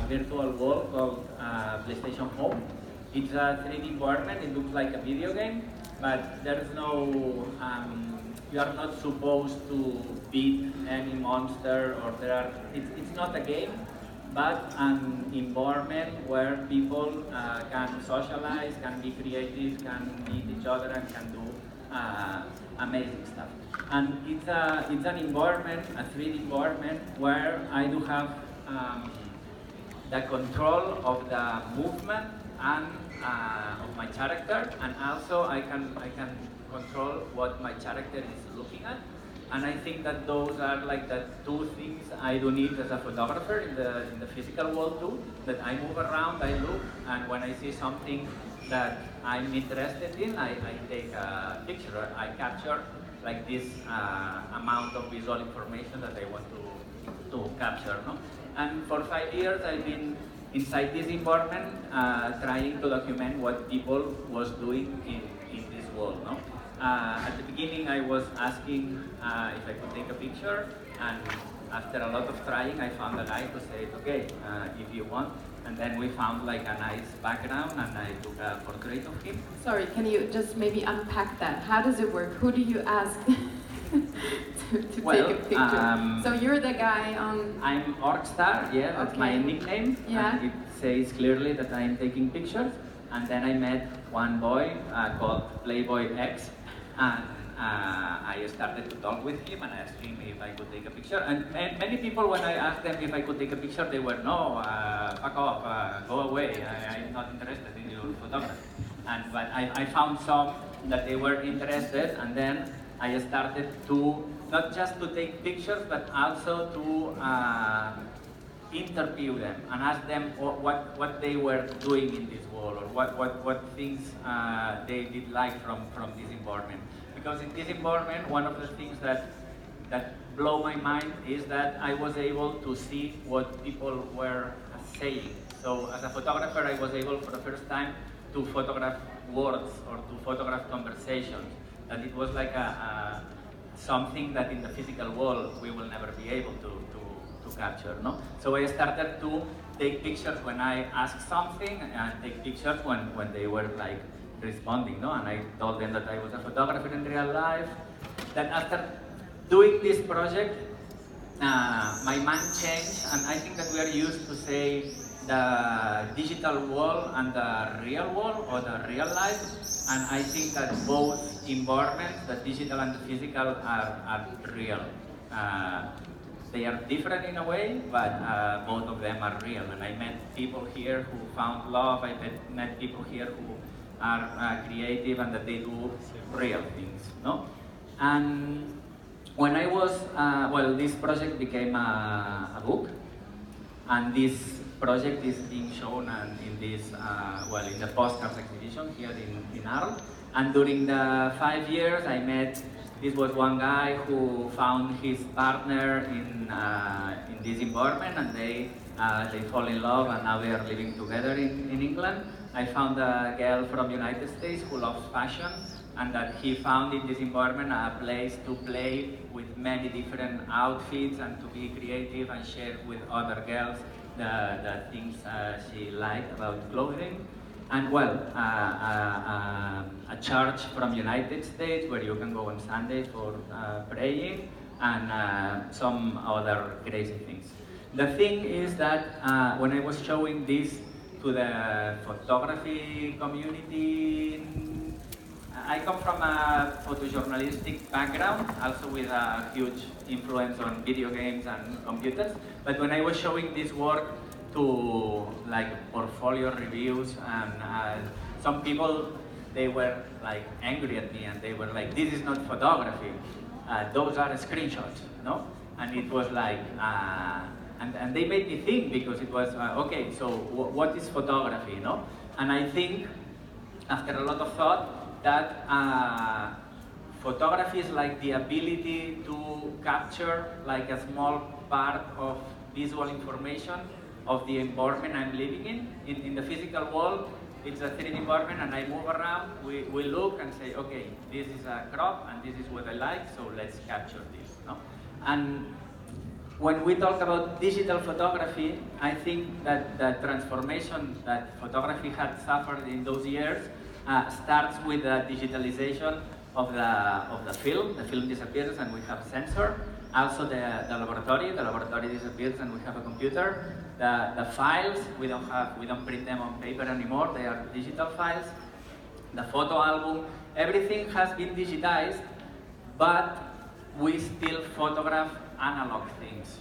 virtual wall called PlayStation Home. It's a 3D environment. It looks like a video game, but there's no. You are not supposed to beat any monster, or there are. It's not a game, but an environment where people can socialize, can be creative, can meet each other, and can do amazing stuff. And it's an environment, a 3D environment, where I do have the control of the movement and of my character, and also I can control what my character is looking at. And I think that those are like the two things I do need as a photographer in the physical world too. That I move around, I look, and when I see something that I'm interested in, I take a picture. I capture like this amount of visual information that I want to capture. No? And for 5 years I've been inside this environment trying to document what people was doing in this world. No? At the beginning I was asking if I could take a picture, and after a lot of trying I found a guy who said, okay, if you want. And then we found like a nice background, and I took a portrait of him. Sorry, can you just maybe unpack that? How does it work? Who do you ask to take a picture? So you're the guy on... I'm Orkstar, yeah, that's my nickname. Yeah. And it says clearly that I'm taking pictures. And then I met one boy called Playboy X, and I started to talk with him, and I asked him if I could take a picture. And many people, when I asked them if I could take a picture, they were, no, fuck off, go away, I'm not interested in your photography. But I found some that they were interested, and then I started to, not just to take pictures, but also to interview them and ask them what they were doing in this world, or what things they did like from this environment. Because in this environment, one of the things that blow my mind is that I was able to see what people were saying. So as a photographer, I was able for the first time to photograph words or to photograph conversations. And it was like something that in the physical world we will never be able to capture. No? So I started to take pictures when I asked something, and take pictures when they were like responding, no? And I told them that I was a photographer in real life. That after doing this project, my mind changed, and I think that we are used to say the digital world and the real world, or the real life. And I think that both environments, the digital and the physical, are real. They are different in a way, but both of them are real. And I met people here who found love. I met people here who are creative, and that they do real things, no? And when I was, this project became a book, and this project is being shown in this, in the Postcards exhibition here in Arlés. And during the 5 years I met, this was one guy who found his partner in this environment, and they fall in love, and now they are living together in England. I found a girl from United States who loves fashion, and that he found in this environment a place to play with many different outfits and to be creative and share with other girls the things she liked about clothing. And a church from United States where you can go on Sunday for praying, and some other crazy things. The thing is that when I was showing this to the photography community, I come from a photojournalistic background, also with a huge influence on video games and computers. But when I was showing this work to like portfolio reviews, and some people, they were like angry at me, and they were like, this is not photography, those are screenshots, no? And it was like, and they made me think, because it was, okay, so what is photography, no? And I think, after a lot of thought, that photography is like the ability to capture like a small part of visual information of the environment I'm living in. In the physical world, it's a 3D environment, and I move around, we look and say, okay, this is a crop, and this is what I like, so let's capture this, no? And when we talk about digital photography, I think that the transformation that photography had suffered in those years starts with the digitalization of the film. The film disappears and we have sensor. Also the laboratory disappears and we have a computer. The files, we don't print them on paper anymore, they are digital files. The photo album, everything has been digitized, but we still photograph analog things.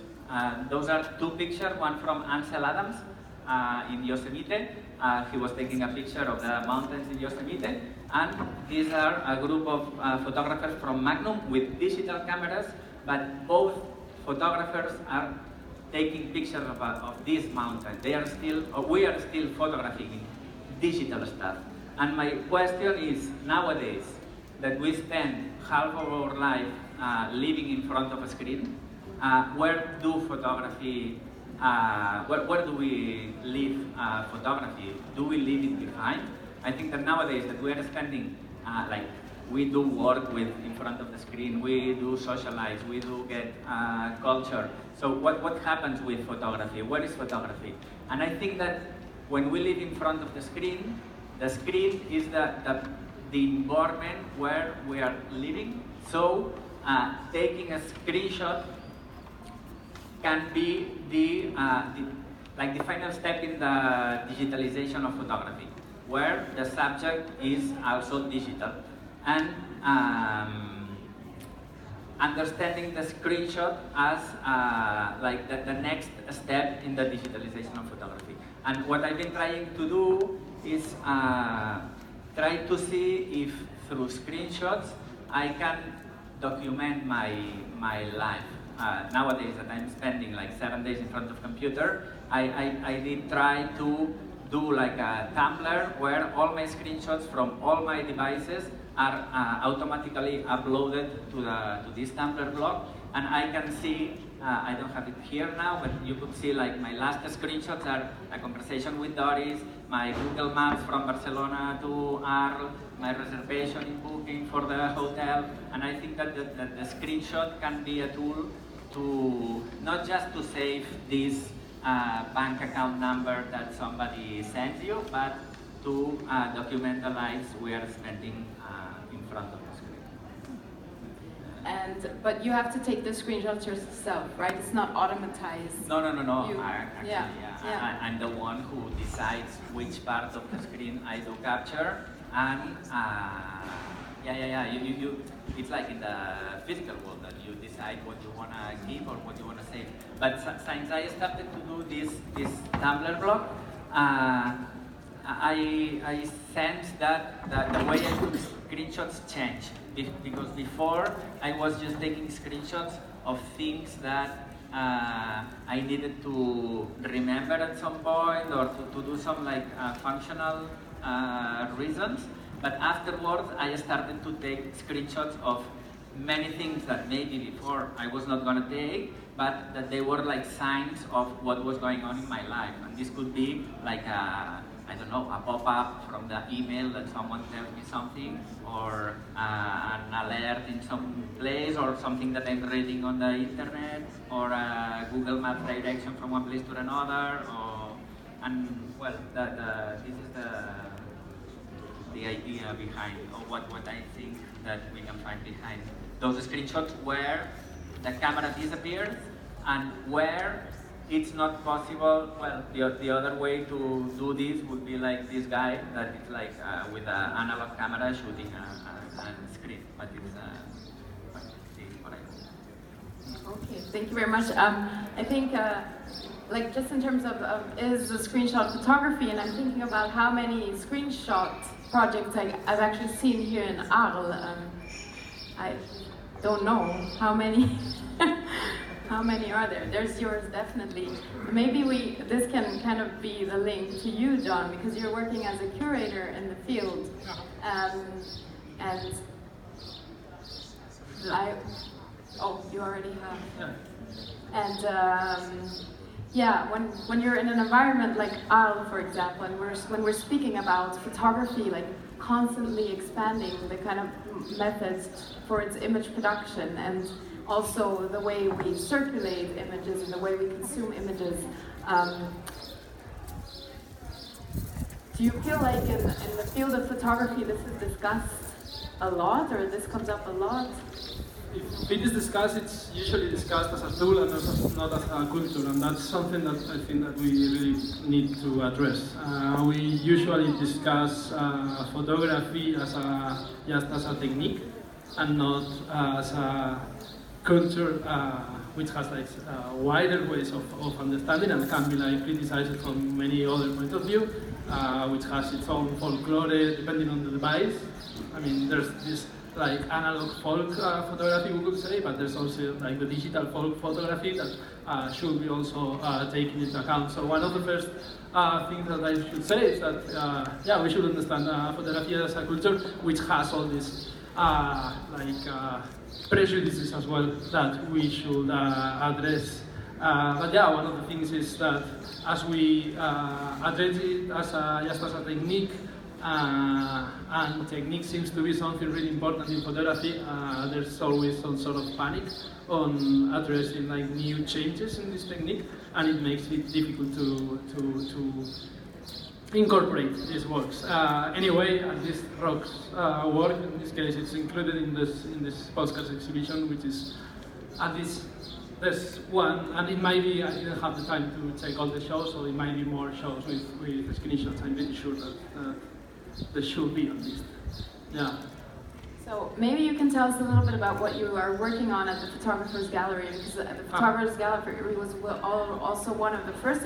Those are two pictures, one from Ansel Adams in Yosemite. He was taking a picture of the mountains in Yosemite, and these are a group of photographers from Magnum with digital cameras, but both photographers are taking pictures of this mountain. They are still, or we are still photographing digital stuff. And my question is, nowadays, that we spend half of our life living in front of a screen, where do we leave photography? Do we leave it behind? I think that nowadays that we are spending, we do work in front of the screen, we do socialize, we do get culture. So what happens with photography? What is photography? And I think that when we live in front of the screen is the environment where we are living. So taking a screenshot can be the final step in the digitalization of photography, where the subject is also digital. And understanding the screenshot as the next step in the digitalization of photography. And what I've been trying to do is try to see if through screenshots I can document my life. Nowadays that I'm spending 7 days in front of computer, I did try to do a Tumblr where all my screenshots from all my devices are automatically uploaded to this Tumblr blog, and I can see, I don't have it here now, but you could see my last screenshots are a conversation with Doris, my Google Maps from Barcelona to Arles, my reservation in booking for the hotel, and I think that the screenshot can be a tool to not just to save this bank account number that somebody sends you, but to document the lives we are spending in front of the screen. But you have to take the screenshots yourself, right? It's not automatized. No. Actually, yeah. I'm the one who decides which part of the screen I do capture, and You, it's like in the physical world that you decide what you want to keep or what you want to save. But since I started to do this Tumblr blog, I sensed that the way I took screenshots changed. Because before, I was just taking screenshots of things that I needed to remember at some point or to do some functional reasons. But afterwards, I started to take screenshots of many things that maybe before I was not going to take, but that they were signs of what was going on in my life. And this could be I don't know, a pop-up from the email that someone tells me something, or an alert in some place, or something that I'm reading on the internet, or a Google Maps direction from one place to another, this is the idea behind, or what I think that we can find behind those screenshots where the camera disappears and where it's not possible. Well, the other way to do this would be like this guy that is with an analog camera shooting a screen, but it's what I do. Okay, thank you very much. I think just in terms of is the screenshot photography, and I'm thinking about how many screenshot projects I've actually seen here in Arles. I don't know how many. How many are there? There's yours, definitely. Maybe this can kind of be the link to you, John, because you're working as a curator in the field. You already have. And when you're in an environment like Arles, for example, and when we're speaking about photography, constantly expanding the kind of methods for its image production, and also the way we circulate images and the way we consume images. Do you feel like in the field of photography this is discussed a lot, or this comes up a lot? If it is discussed, it's usually discussed as a tool and not as a culture, and that's something that I think that we really need to address. We usually discuss photography as just as a technique and not as a culture which has like wider ways of understanding and can be like criticized from many other points of view, which has its own folklore depending on the device. I mean, there's this like analog folk photography, we could say, but there's also like the digital folk photography that should be also taken into account. So one of the first things that I should say is that yeah, we should understand photography as a culture which has all these prejudices as well that we should address. But yeah, one of the things is that as we address it as just as a technique, and technique seems to be something really important in photography, there's always some sort of panic on addressing like new changes in this technique, and it makes it difficult to incorporate these works. Anyway, this Rock's work, in this case, it's included in this Postcards exhibition, which is at least there's one, and it might be, I didn't have the time to take all the shows, so it might be more shows with screenshots. I'm pretty sure that there should be at least. Yeah. So maybe you can tell us a little bit about what you are working on at the Photographers Gallery, because the Photographers Gallery was also one of the first